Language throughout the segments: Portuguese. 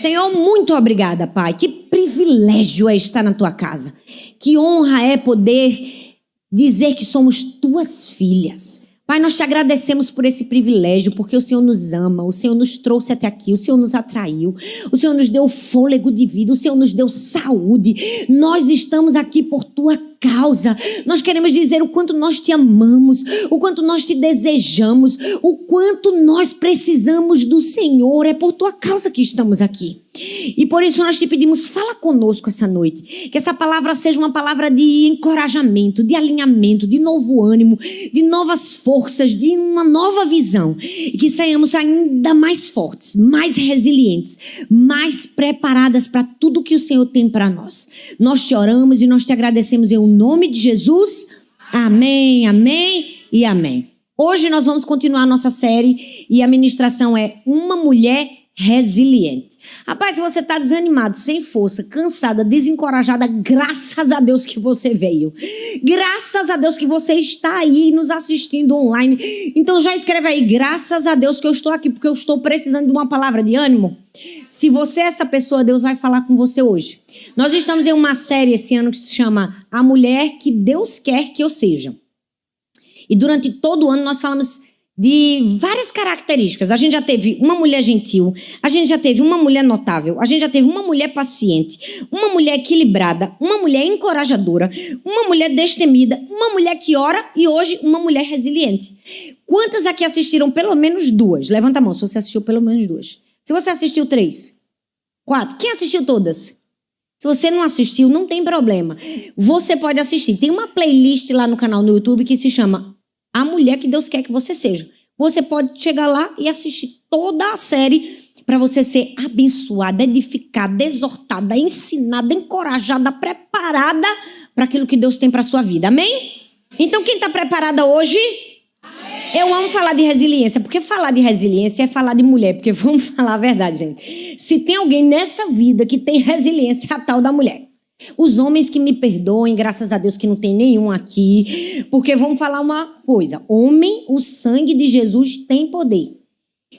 Senhor, muito obrigada, Pai. Que privilégio é estar na tua casa. Que honra é poder dizer que somos tuas filhas. Pai, nós te agradecemos por esse privilégio, porque o Senhor nos ama, o Senhor nos trouxe até aqui, o Senhor nos atraiu, o Senhor nos deu fôlego de vida, o Senhor nos deu saúde. Nós estamos aqui por tua causa. Nós queremos dizer o quanto nós te amamos, o quanto nós te desejamos, o quanto nós precisamos do Senhor. É por tua causa que estamos aqui. E por isso nós te pedimos, fala conosco essa noite. Que essa palavra seja uma palavra de encorajamento, de alinhamento, de novo ânimo, de novas forças, de uma nova visão. E que saiamos ainda mais fortes, mais resilientes, mais preparadas para tudo que o Senhor tem para nós. Nós te oramos e nós te agradecemos em nome de Jesus. Amém, amém e amém. Hoje nós vamos continuar a nossa série e a ministração é Uma Mulher Resiliente. Rapaz, se você está desanimado, sem força, cansada, desencorajada, graças a Deus que você veio. Graças a Deus que você está aí nos assistindo online. Então já escreve aí, graças a Deus que eu estou aqui, porque eu estou precisando de uma palavra de ânimo. Se você é essa pessoa, Deus vai falar com você hoje. Nós estamos em uma série esse ano que se chama A Mulher que Deus Quer Que Eu Seja. E durante todo o ano nós falamos de várias características. A gente já teve uma mulher gentil, a gente já teve uma mulher notável, a gente já teve uma mulher paciente, uma mulher equilibrada, uma mulher encorajadora, uma mulher destemida, uma mulher que ora e hoje uma mulher resiliente. Quantas aqui assistiram pelo menos duas? Levanta a mão se você assistiu pelo menos duas. Se você assistiu 3, 4, quem assistiu todas? Se você não assistiu, não tem problema. Você pode assistir. Tem uma playlist lá no canal no YouTube que se chama A Mulher que Deus Quer Que Você Seja. Você pode chegar lá e assistir toda a série para você ser abençoada, edificada, exortada, ensinada, encorajada, preparada para aquilo que Deus tem para a sua vida. Amém? Então, quem está preparada hoje? Eu amo falar de resiliência, porque falar de resiliência é falar de mulher, porque vamos falar a verdade, gente. Se tem alguém nessa vida que tem resiliência, é a tal da mulher. Os homens que me perdoem, graças a Deus que não tem nenhum aqui, porque vamos falar uma coisa, homem, o sangue de Jesus tem poder.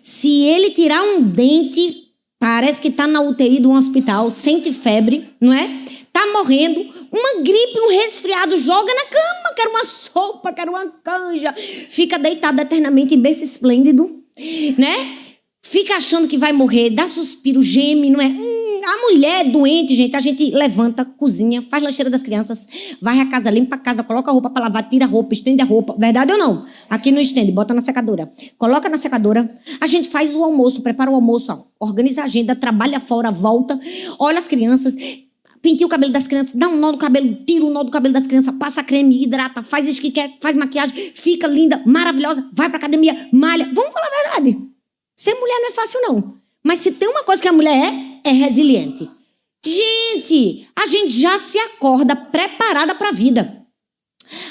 Se ele tirar um dente, parece que está na UTI de um hospital, sente febre, não é? Tá morrendo, uma gripe, um resfriado, joga na cama, quer uma sopa, quer uma canja, fica deitado eternamente em berço esplêndido, né? Fica achando que vai morrer, dá suspiro, geme, não é? A mulher doente, gente, a gente levanta, cozinha, faz lancheira das crianças, varre a casa, limpa a casa, coloca a roupa para lavar, tira a roupa, estende a roupa. Verdade ou não? Aqui não estende, bota na secadora. Coloca na secadora, a gente faz o almoço, prepara o almoço, ó, organiza a agenda, trabalha fora, volta, olha as crianças, penteia o cabelo das crianças, dá um nó no cabelo, tira o nó do cabelo das crianças, passa creme, hidrata, faz isso que quer, faz maquiagem, fica linda, maravilhosa, vai pra academia, malha. Vamos falar a verdade. Ser mulher não é fácil, não. Mas se tem uma coisa que a mulher é resiliente. Gente, a gente já se acorda preparada para a vida.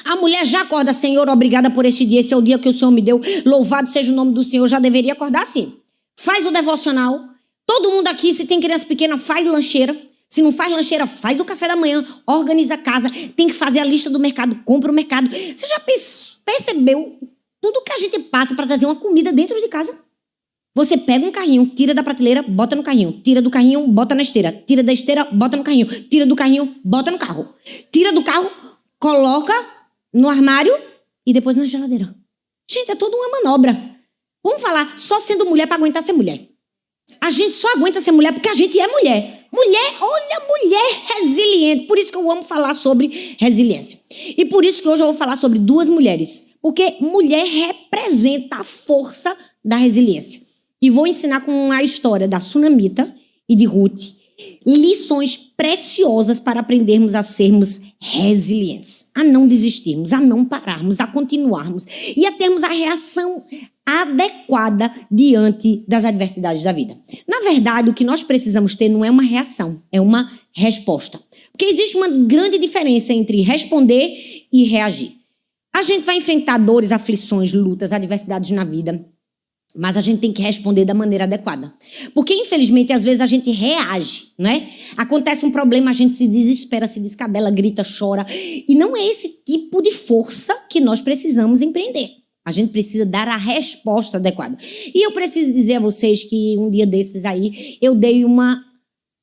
A mulher já acorda, Senhor, obrigada por este dia, esse é o dia que o Senhor me deu, louvado seja o nome do Senhor, já deveria acordar assim. Faz o devocional, todo mundo aqui, se tem criança pequena, faz lancheira. Se não faz lancheira, faz o café da manhã, organiza a casa, tem que fazer a lista do mercado, compra o mercado. Você já percebeu tudo que a gente passa para trazer uma comida dentro de casa? Você pega um carrinho, tira da prateleira, bota no carrinho. Tira do carrinho, bota na esteira. Tira da esteira, bota no carrinho. Tira do carrinho, bota no carro. Tira do carro, coloca no armário e depois na geladeira. Gente, é toda uma manobra. Vamos falar, só sendo mulher para aguentar ser mulher. A gente só aguenta ser mulher porque a gente é mulher. Mulher, olha, mulher resiliente. Por isso que eu amo falar sobre resiliência. E por isso que hoje eu vou falar sobre duas mulheres. Porque mulher representa a força da resiliência. E vou ensinar com a história da Sunamita e de Ruth lições preciosas para aprendermos a sermos resilientes, a não desistirmos, a não pararmos, a continuarmos e a termos a reação adequada diante das adversidades da vida. Na verdade, o que nós precisamos ter não é uma reação, é uma resposta. Porque existe uma grande diferença entre responder e reagir. A gente vai enfrentar dores, aflições, lutas, adversidades na vida. Mas a gente tem que responder da maneira adequada. Porque, infelizmente, às vezes a gente reage, né? Acontece um problema, a gente se desespera, se descabela, grita, chora. E não é esse tipo de força que nós precisamos empreender. A gente precisa dar a resposta adequada. E eu preciso dizer a vocês que um dia desses aí, eu dei uma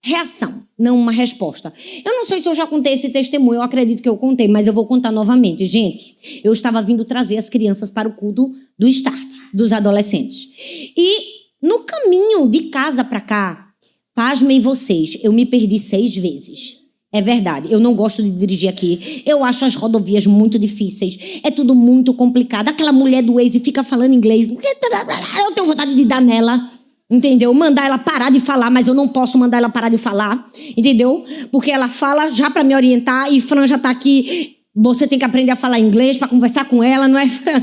reação, não uma resposta. Eu não sei se eu já contei esse testemunho, eu acredito que eu contei, mas eu vou contar novamente. Gente, eu estava vindo trazer as crianças para o culto do Start, dos adolescentes. E no caminho de casa para cá, pasmem vocês, eu me perdi 6 vezes. É verdade, eu não gosto de dirigir aqui. Eu acho as rodovias muito difíceis. É tudo muito complicado. Aquela mulher do Waze fica falando inglês. Eu tenho vontade de dar nela. Entendeu? Mandar ela parar de falar, mas eu não posso mandar ela parar de falar. Entendeu? Porque ela fala já para me orientar e Fran já tá aqui. Você tem que aprender a falar inglês para conversar com ela, não é, Fran?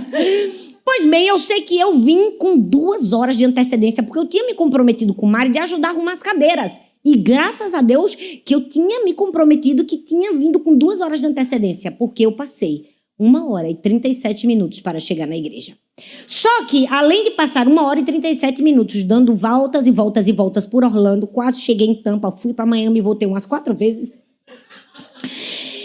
Pois bem, eu sei que eu vim com 2 horas de antecedência, porque eu tinha me comprometido com o Mário de ajudar a arrumar as cadeiras. E graças a Deus que eu tinha me comprometido, que tinha vindo com 2 horas de antecedência, porque eu passei 1 hora e 37 minutos para chegar na igreja. Só que, além de passar 1 hora e 37 minutos dando voltas e voltas e voltas por Orlando, quase cheguei em Tampa, fui para Miami e voltei umas 4 vezes.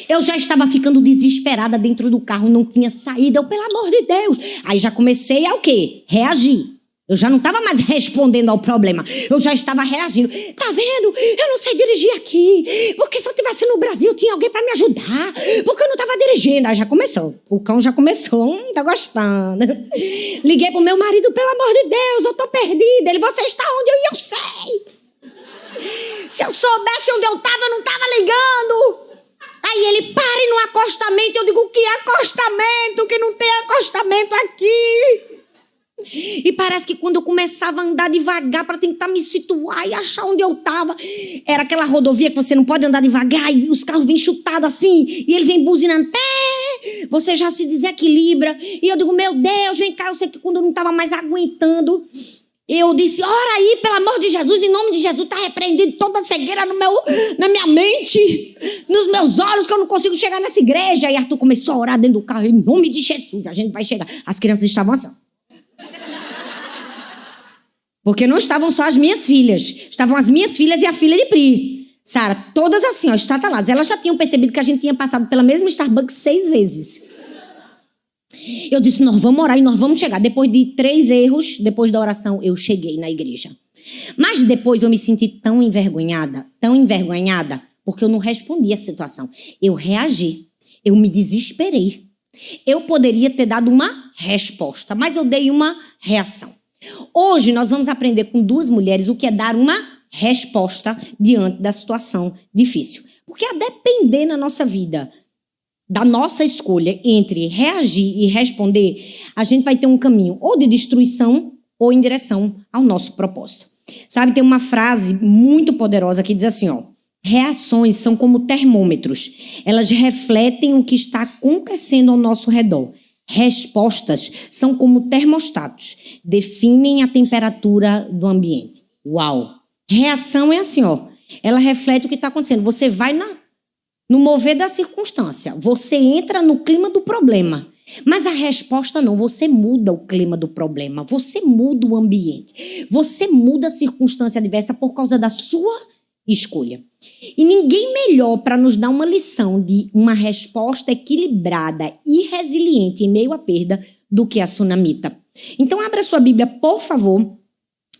Eu já estava ficando desesperada dentro do carro, não tinha saída. Eu, pelo amor de Deus. Aí já comecei a o quê? Reagir. Eu já não estava mais respondendo ao problema. Eu já estava reagindo. Tá vendo? Eu não sei dirigir aqui. Porque se eu estivesse no Brasil, tinha alguém para me ajudar. Porque eu não estava dirigindo. Aí já começou. O cão já começou. Tá gostando. Liguei pro meu marido. Pelo amor de Deus, eu tô perdida. Ele, você está onde? Eu sei. Se eu soubesse onde eu estava, eu não estava ligando. Aí ele, pare no acostamento. Eu digo, que acostamento? Que não tem acostamento aqui. E parece que quando eu começava a andar devagar para tentar me situar e achar onde eu estava, era aquela rodovia que você não pode andar devagar e os carros vêm chutados assim, e eles vêm buzinando, você já se desequilibra. E eu digo, meu Deus, vem cá. Eu sei que quando eu não estava mais aguentando, eu disse, ora aí, pelo amor de Jesus, em nome de Jesus, está repreendido toda a cegueira na minha mente, nos meus olhos, que eu não consigo chegar nessa igreja. E Arthur começou a orar dentro do carro, em nome de Jesus, a gente vai chegar. As crianças estavam assim, porque não estavam só as minhas filhas, estavam as minhas filhas e a filha de Pri. Sara, todas assim, ó, estataladas. Elas já tinham percebido que a gente tinha passado pela mesma Starbucks 6 vezes. Eu disse, nós vamos orar e nós vamos chegar. Depois de 3 erros, depois da oração, eu cheguei na igreja. Mas depois eu me senti tão envergonhada, porque eu não respondi à situação. Eu reagi, eu me desesperei. Eu poderia ter dado uma resposta, mas eu dei uma reação. Hoje nós vamos aprender com 2 mulheres o que é dar uma resposta diante da situação difícil. Porque a depender na nossa vida da nossa escolha entre reagir e responder, a gente vai ter um caminho ou de destruição ou em direção ao nosso propósito. Sabe, tem uma frase muito poderosa que diz assim, ó, reações são como termômetros. Elas refletem o que está acontecendo ao nosso redor. Respostas são como termostatos, definem a temperatura do ambiente. Uau! Reação é assim, ó, ela reflete o que está acontecendo. Você vai no mover da circunstância, você entra no clima do problema. Mas a resposta não, você muda o clima do problema, você muda o ambiente, você muda a circunstância adversa por causa da sua escolha. E ninguém melhor para nos dar uma lição de uma resposta equilibrada e resiliente em meio à perda do que a sunamita. Então abra sua Bíblia, por favor,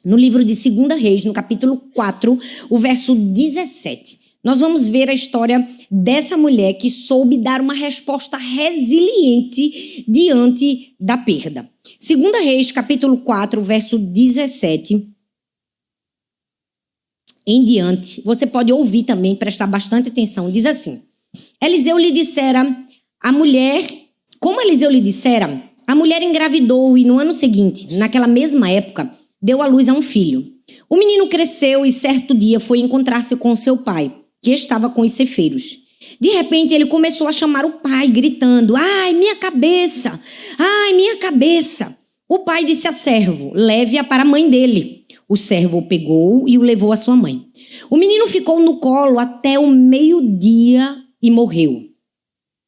no livro de 2 Reis, no capítulo 4, o verso 17. Nós vamos ver a história dessa mulher que soube dar uma resposta resiliente diante da perda. 2 Reis, capítulo 4, verso 17. Em diante, você pode ouvir também, prestar bastante atenção. Diz assim, Eliseu lhe dissera, como Eliseu lhe dissera, a mulher engravidou e no ano seguinte, naquela mesma época, deu à luz a um filho. O menino cresceu e certo dia foi encontrar-se com seu pai, que estava com os ceifeiros. De repente, ele começou a chamar o pai, gritando, ai, minha cabeça, ai, minha cabeça. O pai disse a servo, leve-a para a mãe dele. O servo o pegou e o levou à sua mãe. O menino ficou no colo até o meio-dia e morreu.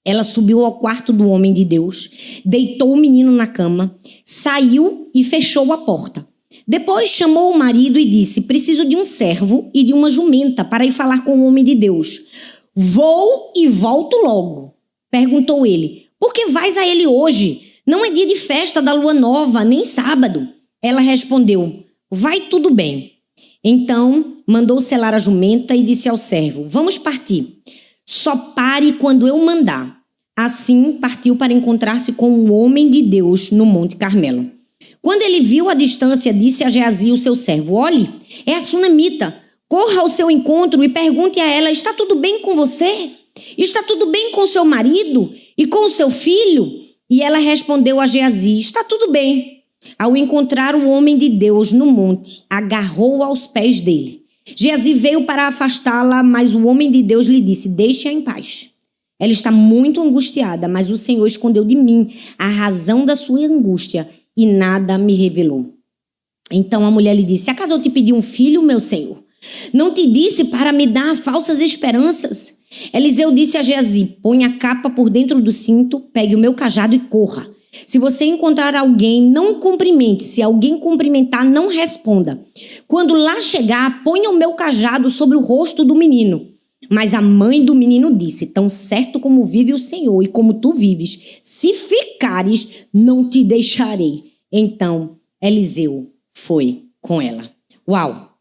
Ela subiu ao quarto do homem de Deus, deitou o menino na cama, saiu e fechou a porta. Depois chamou o marido e disse, preciso de um servo e de uma jumenta para ir falar com o homem de Deus. Vou e volto logo. Perguntou ele, por que vais a ele hoje? Não é dia de festa da lua nova, nem sábado. Ela respondeu: vai tudo bem. Então mandou selar a jumenta e disse ao servo: vamos partir. Só pare quando eu mandar. Assim partiu para encontrar-se com um homem de Deus no Monte Carmelo. Quando ele viu a distância, disse a Geazi, o seu servo: olhe, é a sunamita. Corra ao seu encontro e pergunte a ela: está tudo bem com você? Está tudo bem com seu marido e com o seu filho? E ela respondeu a Geazi: está tudo bem. Ao encontrar o homem de Deus no monte, agarrou aos pés dele. Geazi veio para afastá-la, mas o homem de Deus lhe disse: deixe-a em paz. Ela está muito angustiada, mas o Senhor escondeu de mim a razão da sua angústia e nada me revelou. Então a mulher lhe disse: acaso eu te pedi um filho, meu senhor? Não te disse para me dar falsas esperanças? Eliseu disse a Geazi: põe a capa por dentro do cinto, pegue o meu cajado e corra. Se você encontrar alguém, não cumprimente. Se alguém cumprimentar, não responda. Quando lá chegar, ponha o meu cajado sobre o rosto do menino. Mas a mãe do menino disse: tão certo como vive o Senhor e como tu vives, se ficares, não te deixarei. Então Eliseu foi com ela. Uau!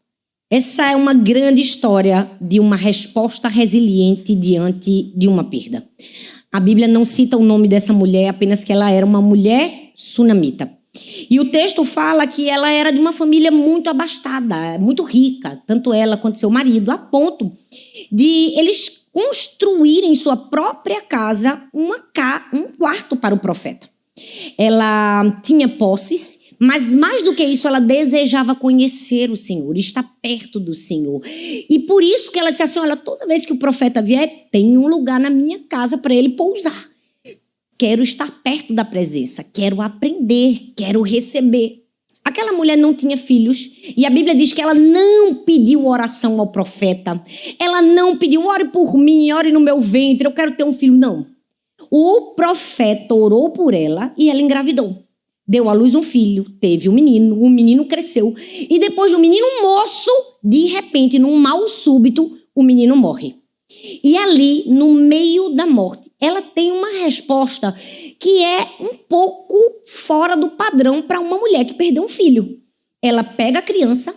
Essa é uma grande história de uma resposta resiliente diante de uma perda. A Bíblia não cita o nome dessa mulher, apenas que ela era uma mulher sunamita. E o texto fala que ela era de uma família muito abastada, muito rica, tanto ela quanto seu marido, a ponto de eles construírem em sua própria casa um quarto para o profeta. Ela tinha posses, mas mais do que isso, ela desejava conhecer o Senhor, estar perto do Senhor. E por isso que ela disse assim: olha, toda vez que o profeta vier, tem um lugar na minha casa para ele pousar. Quero estar perto da presença, quero aprender, quero receber. Aquela mulher não tinha filhos e a Bíblia diz que ela não pediu oração ao profeta. Ela não pediu: ore por mim, ore no meu ventre, eu quero ter um filho. Não. O profeta orou por ela e ela engravidou. Deu à luz um filho, teve um menino, o menino cresceu. E depois do menino moço, de repente, num mal súbito, o menino morre. E ali, no meio da morte, ela tem uma resposta que é um pouco fora do padrão para uma mulher que perdeu um filho. Ela pega a criança,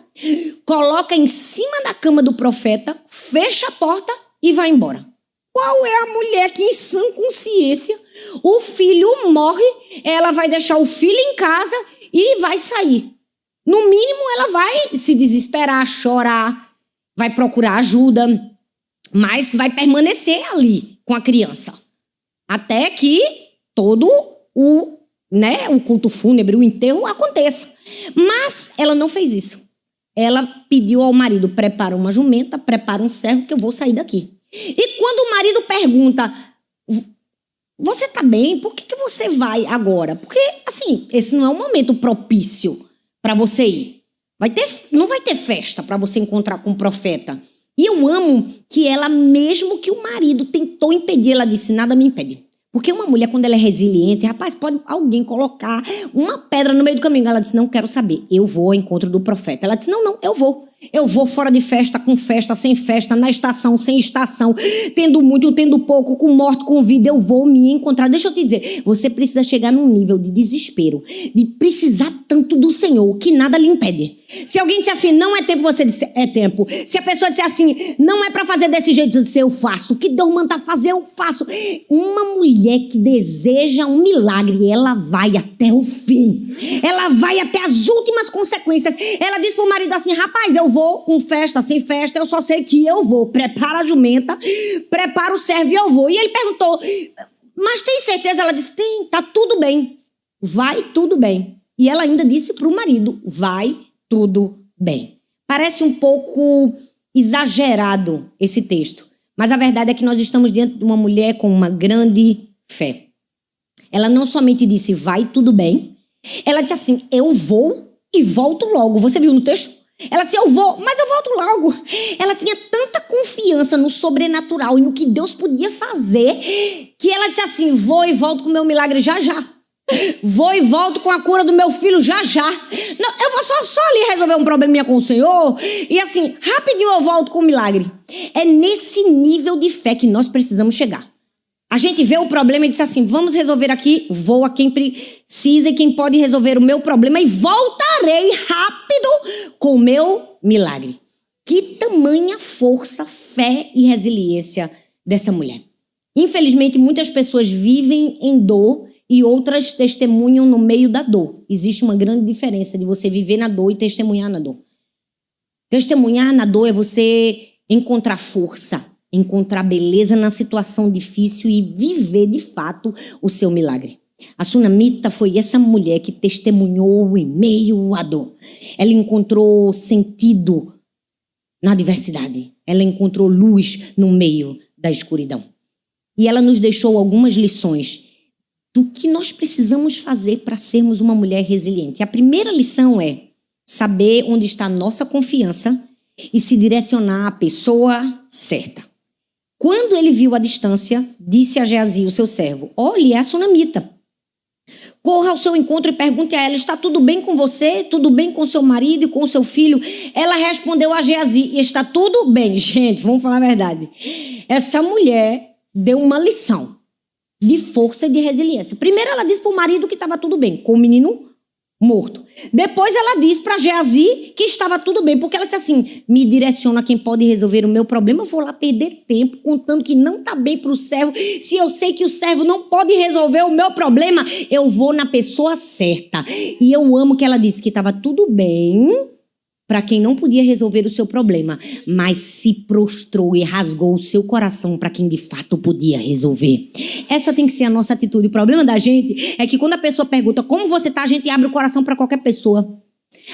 coloca em cima da cama do profeta, fecha a porta e vai embora. Qual é a mulher que, em sã consciência, o filho morre, ela vai deixar o filho em casa e vai sair? No mínimo, ela vai se desesperar, chorar, vai procurar ajuda, mas vai permanecer ali com a criança. Até que todo o culto fúnebre, o enterro aconteça. Mas ela não fez isso. Ela pediu ao marido: prepara uma jumenta, prepara um servo que eu vou sair daqui. E quando o marido pergunta: você tá bem? Por que você vai agora? Porque, assim, esse não é um momento propício para você ir. Não vai ter festa para você encontrar com o profeta. E eu amo que ela, mesmo que o marido tentou impedir, ela disse: nada me impede. Porque uma mulher, quando ela é resiliente, rapaz, pode alguém colocar uma pedra no meio do caminho. Ela disse: não quero saber, eu vou ao encontro do profeta. Ela disse: não, eu vou. Eu vou fora de festa, com festa, sem festa, na estação, sem estação, tendo muito, tendo pouco, com morte, com vida, eu vou me encontrar. Deixa eu te dizer, você precisa chegar num nível de desespero, de precisar tanto do Senhor, que nada lhe impede. Se alguém disser assim: não é tempo, você disser: é tempo. Se a pessoa disser assim: não é pra fazer desse jeito, você disser: eu faço. O que Deus manda fazer, eu faço. Uma mulher que deseja um milagre, ela vai até o fim. Ela vai até as últimas consequências. Ela diz pro marido assim: rapaz, eu vou com festa, sem festa, eu só sei que eu vou. Prepara a jumenta, prepara o servo e eu vou. E ele perguntou: mas tem certeza? Ela disse: tem, tá tudo bem. Vai tudo bem. E ela ainda disse pro marido: vai tudo bem. Parece um pouco exagerado esse texto, mas a verdade é que nós estamos diante de uma mulher com uma grande fé. Ela não somente disse: vai tudo bem, ela disse assim: eu vou e volto logo. Você viu no texto? Ela disse: eu vou, mas eu volto logo. Ela tinha tanta confiança no sobrenatural e no que Deus podia fazer, que ela disse assim: vou e volto com o meu milagre já já. Vou e volto com a cura do meu filho já já. Não, eu vou só ali resolver um probleminha com o Senhor e assim, rapidinho eu volto com o milagre. É nesse nível de fé que nós precisamos chegar. A gente vê o problema e diz assim, vamos resolver aqui, vou a quem precisa e quem pode resolver o meu problema e voltarei rápido com o meu milagre. Que tamanha força, fé e resiliência dessa mulher. Infelizmente, muitas pessoas vivem em dor e outras testemunham no meio da dor. Existe uma grande diferença de você viver na dor e testemunhar na dor. Testemunhar na dor é você encontrar força, encontrar beleza na situação difícil e viver de fato o seu milagre. A sunamita foi essa mulher que testemunhou em meio à dor. Ela encontrou sentido na adversidade. Ela encontrou luz no meio da escuridão. E ela nos deixou algumas lições do que nós precisamos fazer para sermos uma mulher resiliente. A primeira lição é saber onde está a nossa confiança e se direcionar à pessoa certa. Quando ele viu a distância, disse a Geazi, o seu servo, olhe, é a sunamita. Corra ao seu encontro e pergunte a ela, está tudo bem com você? Tudo bem com seu marido e com seu filho? Ela respondeu a Geazi, está tudo bem. Gente, vamos falar a verdade. Essa mulher deu uma lição de força e de resiliência. Primeiro ela disse para o marido que estava tudo bem, com o menino morto. Depois ela disse para Geazi que estava tudo bem, porque ela disse assim, me direciona quem pode resolver o meu problema, eu vou lá perder tempo contando que não está bem para o servo. Se eu sei que o servo não pode resolver o meu problema, eu vou na pessoa certa. E eu amo que ela disse que estava tudo bem para quem não podia resolver o seu problema, mas se prostrou e rasgou o seu coração para quem de fato podia resolver. Essa tem que ser a nossa atitude. O problema da gente é que quando a pessoa pergunta como você está, a gente abre o coração para qualquer pessoa.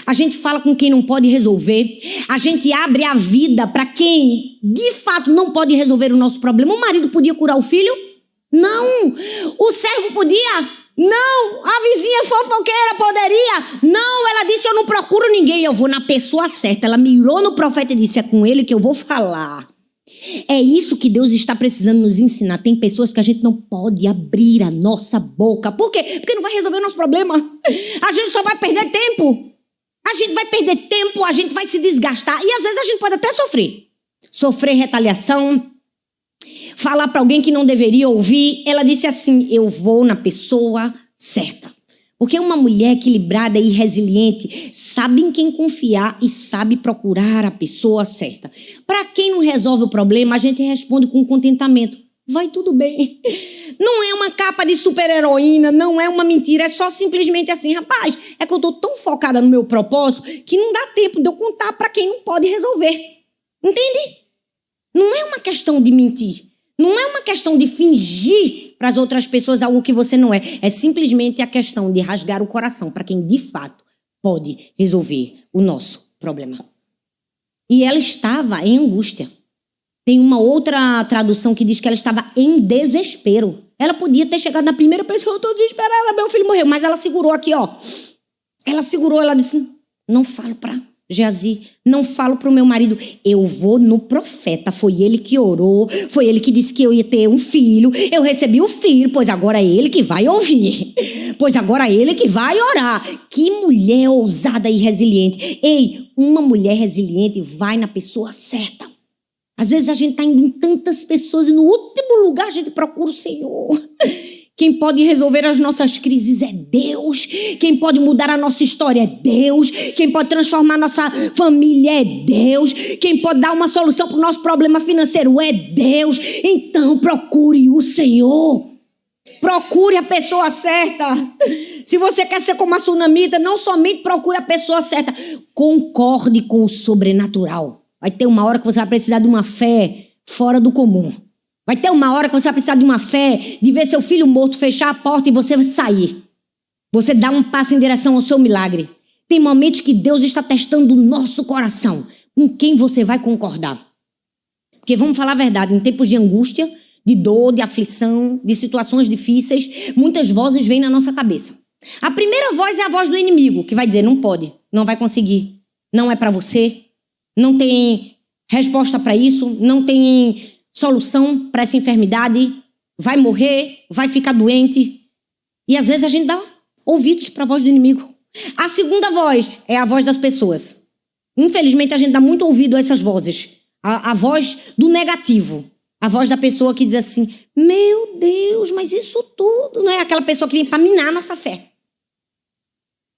A gente fala com quem não pode resolver. A gente abre a vida para quem de fato não pode resolver o nosso problema. O marido podia curar o filho? Não. O servo podia? Não, a vizinha fofoqueira poderia? Não, ela disse, eu não procuro ninguém, eu vou na pessoa certa. Ela mirou no profeta e disse, é com ele que eu vou falar. É isso que Deus está precisando nos ensinar. Tem pessoas que a gente não pode abrir a nossa boca. Por quê? Porque não vai resolver o nosso problema. A gente só vai perder tempo. A gente vai perder tempo, a gente vai se desgastar. E às vezes a gente pode até sofrer. Sofrer retaliação, falar para alguém que não deveria ouvir. Ela disse assim, eu vou na pessoa certa. Porque uma mulher equilibrada e resiliente sabe em quem confiar e sabe procurar a pessoa certa. Para quem não resolve o problema, a gente responde com contentamento. Vai tudo bem. Não é uma capa de super-heroína, não é uma mentira, é só simplesmente assim, rapaz, é que eu estou tão focada no meu propósito que não dá tempo de eu contar para quem não pode resolver. Entende? Não é uma questão de mentir. Não é uma questão de fingir para as outras pessoas algo que você não é. É simplesmente a questão de rasgar o coração para quem de fato pode resolver o nosso problema. E ela estava em angústia. Tem uma outra tradução que diz que ela estava em desespero. Ela podia ter chegado na primeira pessoa, eu estou desesperada, meu filho morreu. Mas ela segurou aqui, ó. Ela segurou, ela disse, não falo para Geazi, não falo para o meu marido, eu vou no profeta, foi ele que orou, foi ele que disse que eu ia ter um filho, eu recebi o filho, pois agora é ele que vai ouvir, pois agora é ele que vai orar. Que mulher ousada e resiliente. Ei, uma mulher resiliente vai na pessoa certa. Às vezes a gente está indo em tantas pessoas e no último lugar a gente procura o Senhor. Quem pode resolver as nossas crises é Deus. Quem pode mudar a nossa história é Deus. Quem pode transformar a nossa família é Deus. Quem pode dar uma solução para o nosso problema financeiro é Deus. Então procure o Senhor. Procure a pessoa certa. Se você quer ser como a sunamita, não somente procure a pessoa certa, concorde com o sobrenatural. Vai ter uma hora que você vai precisar de uma fé fora do comum. Vai ter uma hora que você vai precisar de uma fé, de ver seu filho morto, fechar a porta e você sair. Você dá um passo em direção ao seu milagre. Tem momentos que Deus está testando o nosso coração. Com quem você vai concordar? Porque vamos falar a verdade, em tempos de angústia, de dor, de aflição, de situações difíceis, muitas vozes vêm na nossa cabeça. A primeira voz é a voz do inimigo, que vai dizer, não pode, não vai conseguir, não é para você, não tem resposta para isso, não tem solução para essa enfermidade, vai morrer, vai ficar doente. E às vezes a gente dá ouvidos para a voz do inimigo. A segunda voz é a voz das pessoas. Infelizmente a gente dá muito ouvido a essas vozes. A voz do negativo. A voz da pessoa que diz assim, meu Deus, mas isso tudo, não é aquela pessoa que vem para minar a nossa fé.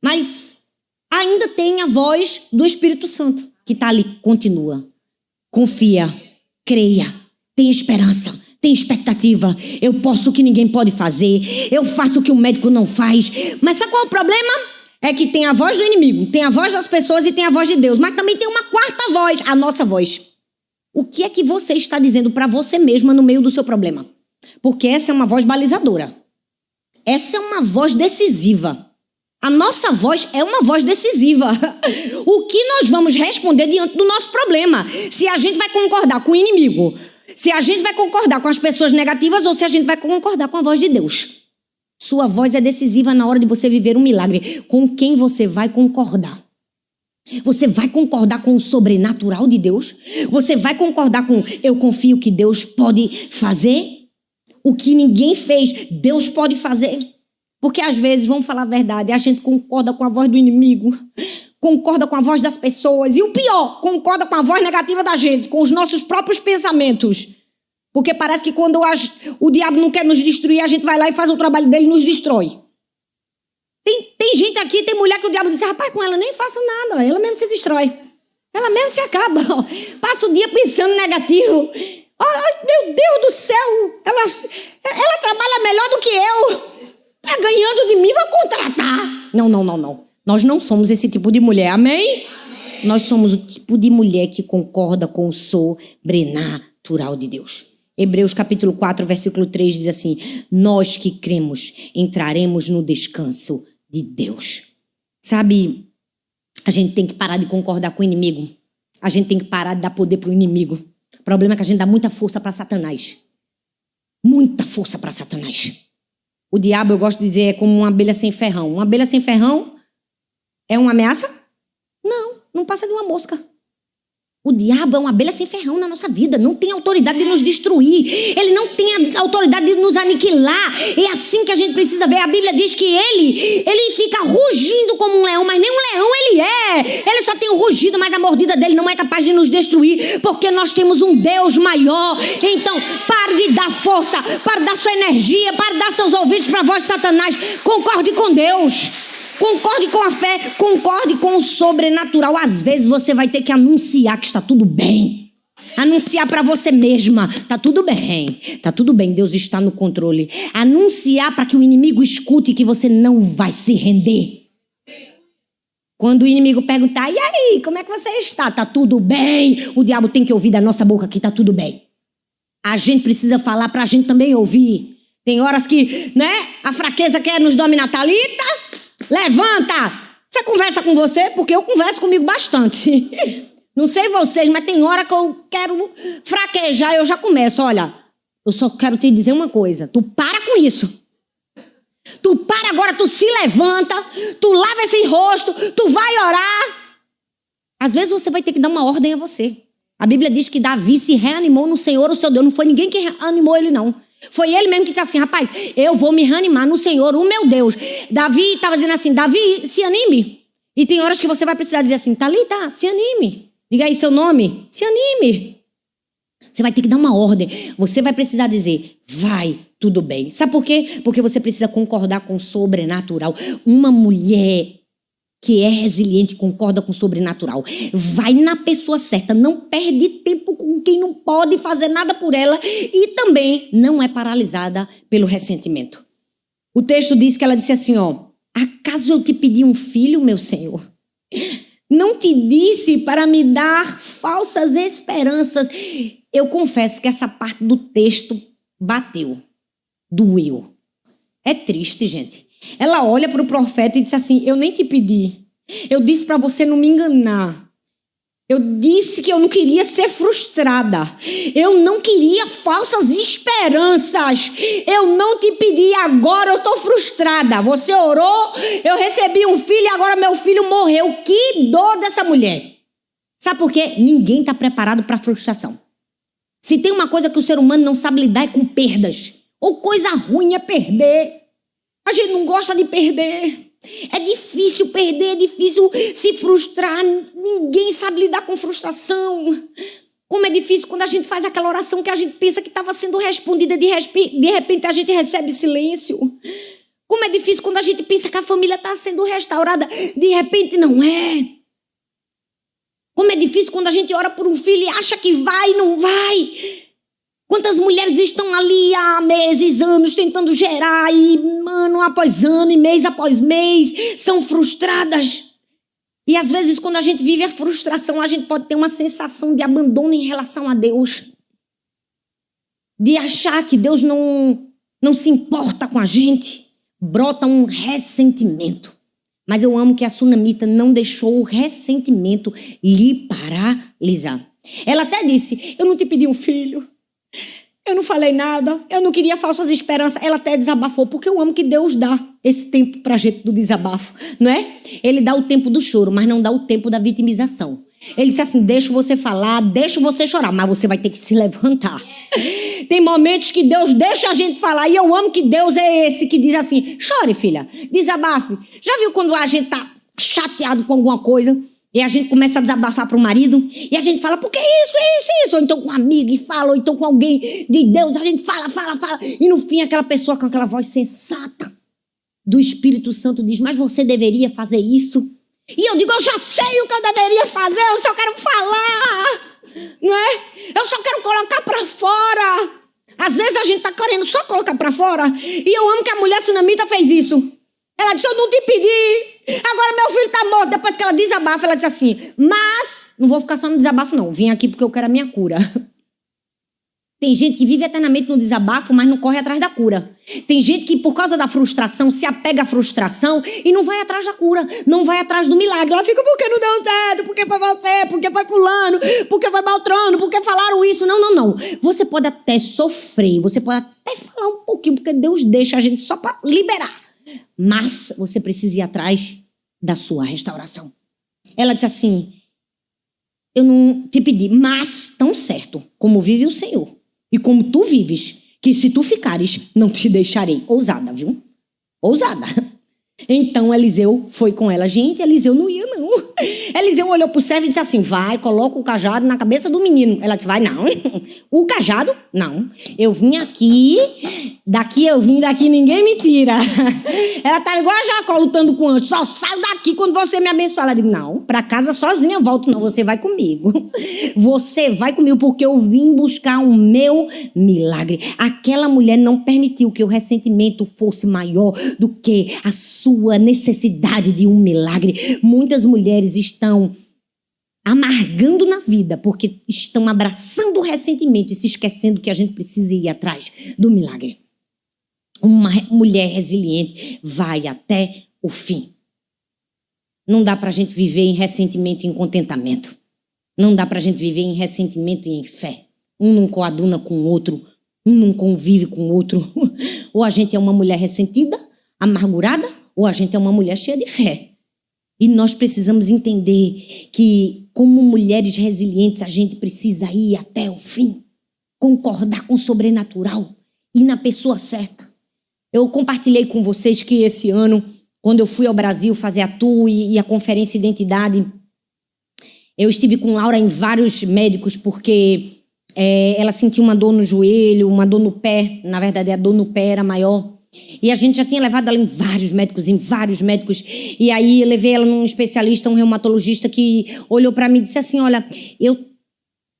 Mas ainda tem a voz do Espírito Santo, que está ali, continua. Confia, creia, tem esperança, tem expectativa. Eu posso o que ninguém pode fazer, eu faço o que o médico não faz. Mas sabe qual é o problema? É que tem a voz do inimigo, tem a voz das pessoas e tem a voz de Deus. Mas também tem uma quarta voz, a nossa voz. O que é que você está dizendo para você mesma no meio do seu problema? Porque essa é uma voz balizadora. Essa é uma voz decisiva. A nossa voz é uma voz decisiva. O que nós vamos responder diante do nosso problema? Se a gente vai concordar com o inimigo, se a gente vai concordar com as pessoas negativas ou se a gente vai concordar com a voz de Deus. Sua voz é decisiva na hora de você viver um milagre. Com quem você vai concordar? Você vai concordar com o sobrenatural de Deus? Você vai concordar com eu confio que Deus pode fazer? O que ninguém fez, Deus pode fazer? Porque às vezes, vamos falar a verdade, a gente concorda com a voz do inimigo, concorda com a voz das pessoas e o pior, concorda com a voz negativa da gente, com os nossos próprios pensamentos. Porque parece que quando o diabo não quer nos destruir, a gente vai lá e faz o trabalho dele e nos destrói. Tem gente aqui, tem mulher que o diabo diz, rapaz, com ela nem faço nada, ela mesmo se destrói. Ela mesmo se acaba. Passa o dia pensando negativo. Meu Deus do céu, ela trabalha melhor do que eu. Tá ganhando de mim, vou contratar. Não. Nós não somos esse tipo de mulher, amém? Nós somos o tipo de mulher que concorda com o sobrenatural de Deus. Hebreus capítulo 4, versículo 3 diz assim, nós que cremos entraremos no descanso de Deus. Sabe, a gente tem que parar de concordar com o inimigo. A gente tem que parar de dar poder para o inimigo. O problema é que a gente dá muita força para Satanás. Muita força para Satanás. O diabo, eu gosto de dizer, é como uma abelha sem ferrão. Uma abelha sem ferrão é uma ameaça? Não passa de uma mosca. O diabo é uma abelha sem ferrão na nossa vida. Não tem autoridade de nos destruir. Ele não tem a autoridade de nos aniquilar. É assim que a gente precisa ver. A Bíblia diz que ele fica rugindo como um leão, mas nem um leão ele é. Ele só tem o rugido, mas a mordida dele não é capaz de nos destruir, porque nós temos um Deus maior. Então, pare de dar força, pare de dar sua energia, pare de dar seus ouvidos para a voz de Satanás. Concorde com Deus. Concorde com a fé, concorde com o sobrenatural. Às vezes você vai ter que anunciar que está tudo bem. Anunciar para você mesma, tá tudo bem, Deus está no controle. Anunciar para que o inimigo escute que você não vai se render. Quando o inimigo perguntar, e aí, como é que você está? Tá tudo bem? O diabo tem que ouvir da nossa boca que tá tudo bem. A gente precisa falar para a gente também ouvir. Tem horas que, a fraqueza quer nos dominar. Thalita, levanta! Você conversa com você? Porque eu converso comigo bastante. Não sei vocês, mas tem hora que eu quero fraquejar e eu já começo. Olha, eu só quero te dizer uma coisa. Tu para com isso. Tu para agora, tu se levanta, tu lava esse rosto, tu vai orar. Às vezes você vai ter que dar uma ordem a você. A Bíblia diz que Davi se reanimou no Senhor, o seu Deus. Não foi ninguém que reanimou ele, não. Foi ele mesmo que disse assim, rapaz, eu vou me reanimar no Senhor, o meu Deus. Davi estava dizendo assim, Davi, se anime. E tem horas que você vai precisar dizer assim, Thalita, se anime. Diga aí seu nome, se anime. Você vai ter que dar uma ordem. Você vai precisar dizer, vai, tudo bem. Sabe por quê? Porque você precisa concordar com o sobrenatural. Uma mulher que é resiliente, concorda com o sobrenatural. Vai na pessoa certa, não perde tempo com quem não pode fazer nada por ela e também não é paralisada pelo ressentimento. O texto diz que ela disse assim, acaso eu te pedi um filho, meu Senhor? Não te disse para me dar falsas esperanças. Eu confesso que essa parte do texto bateu, doeu. É triste, gente. Ela olha para o profeta e diz assim, eu nem te pedi. Eu disse para você não me enganar. Eu disse que eu não queria ser frustrada. Eu não queria falsas esperanças. Eu não te pedi, agora eu estou frustrada. Você orou, eu recebi um filho e agora meu filho morreu. Que dor dessa mulher. Sabe por quê? Ninguém está preparado para frustração. Se tem uma coisa que o ser humano não sabe lidar é com perdas. Ou coisa ruim é perder. A gente não gosta de perder. É difícil perder, é difícil se frustrar. Ninguém sabe lidar com frustração. Como é difícil quando a gente faz aquela oração que a gente pensa que estava sendo respondida, de repente a gente recebe silêncio. Como é difícil quando a gente pensa que a família está sendo restaurada, de repente não é. Como é difícil quando a gente ora por um filho e acha que vai e não vai. Quantas mulheres estão ali há meses, anos, tentando gerar e ano após ano, e mês após mês, são frustradas. E às vezes quando a gente vive a frustração, a gente pode ter uma sensação de abandono em relação a Deus. De achar que Deus não se importa com a gente. Brota um ressentimento. Mas eu amo que a sunamita não deixou o ressentimento lhe paralisar. Ela até disse, eu não te pedi um filho. Eu não falei nada, eu não queria falsas esperanças. Ela até desabafou, porque eu amo que Deus dá esse tempo pra gente do desabafo, não é? Ele dá o tempo do choro, mas não dá o tempo da vitimização. Ele disse assim, deixa você falar, deixa você chorar, mas você vai ter que se levantar. Tem momentos que Deus deixa a gente falar, e eu amo que Deus é esse que diz assim, chore, filha, desabafe. Já viu quando a gente tá chateado com alguma coisa? E a gente começa a desabafar para o marido. E a gente fala, porque isso. Ou então com um amigo e fala. Ou então com alguém de Deus. A gente fala. E no fim aquela pessoa com aquela voz sensata do Espírito Santo diz, mas você deveria fazer isso. E eu digo, eu já sei o que eu deveria fazer. Eu só quero falar. Não é? Eu só quero colocar para fora. Às vezes a gente tá querendo só colocar para fora. E eu amo que a mulher sunamita fez isso. Ela disse, eu não te pedi. Agora meu filho tá morto. Depois que ela desabafa, ela diz assim, mas não vou ficar só no desabafo não. Vim aqui porque eu quero a minha cura. Tem gente que vive eternamente no desabafo, mas não corre atrás da cura. Tem gente que por causa da frustração se apega à frustração e não vai atrás da cura. Não vai atrás do milagre. Ela fica, porque não deu certo? Porque foi você? Porque foi fulano? Porque foi Beltrano? Porque falaram isso? Não. Você pode até sofrer. Você pode até falar um pouquinho, porque Deus deixa a gente só para liberar. Mas você precisa ir atrás da sua restauração. Ela disse assim, eu não te pedi, mas tão certo como vive o Senhor e como tu vives, que se tu ficares, não te deixarei. Ousada, viu? Ousada. Então Eliseu foi com ela. Gente, Eliseu não ia não. Eliseu olhou pro servo e disse assim, vai, coloca o cajado na cabeça do menino. Ela disse, vai não. O cajado? Não. Eu vim aqui, daqui ninguém me tira. Ela tá igual a Jacó lutando com o anjo. Só saio daqui quando você me abençoar. Ela disse, não, pra casa sozinha eu volto não, você vai comigo. Você vai comigo porque eu vim buscar o meu milagre. Aquela mulher não permitiu que o ressentimento fosse maior do que a sua necessidade de um milagre. Muitas mulheres estão amargando na vida porque estão abraçando o ressentimento e se esquecendo que a gente precisa ir atrás do milagre. Uma mulher resiliente vai até o fim. Não dá pra gente viver em ressentimento e em contentamento. Não dá pra gente viver em ressentimento e em fé. Um não coaduna com o outro, um não convive com o outro. Ou a gente é uma mulher ressentida, amargurada, ou a gente é uma mulher cheia de fé. E nós precisamos entender que, como mulheres resilientes, a gente precisa ir até o fim. Concordar com o sobrenatural. Ir na pessoa certa. Eu compartilhei com vocês que esse ano, quando eu fui ao Brasil fazer a tour e a conferência Identidade, eu estive com Laura em vários médicos, porque ela sentiu uma dor no joelho, uma dor no pé. Na verdade, a dor no pé era maior. E a gente já tinha levado ela em vários médicos. E aí eu levei ela num especialista, um reumatologista, que olhou para mim e disse assim, olha, eu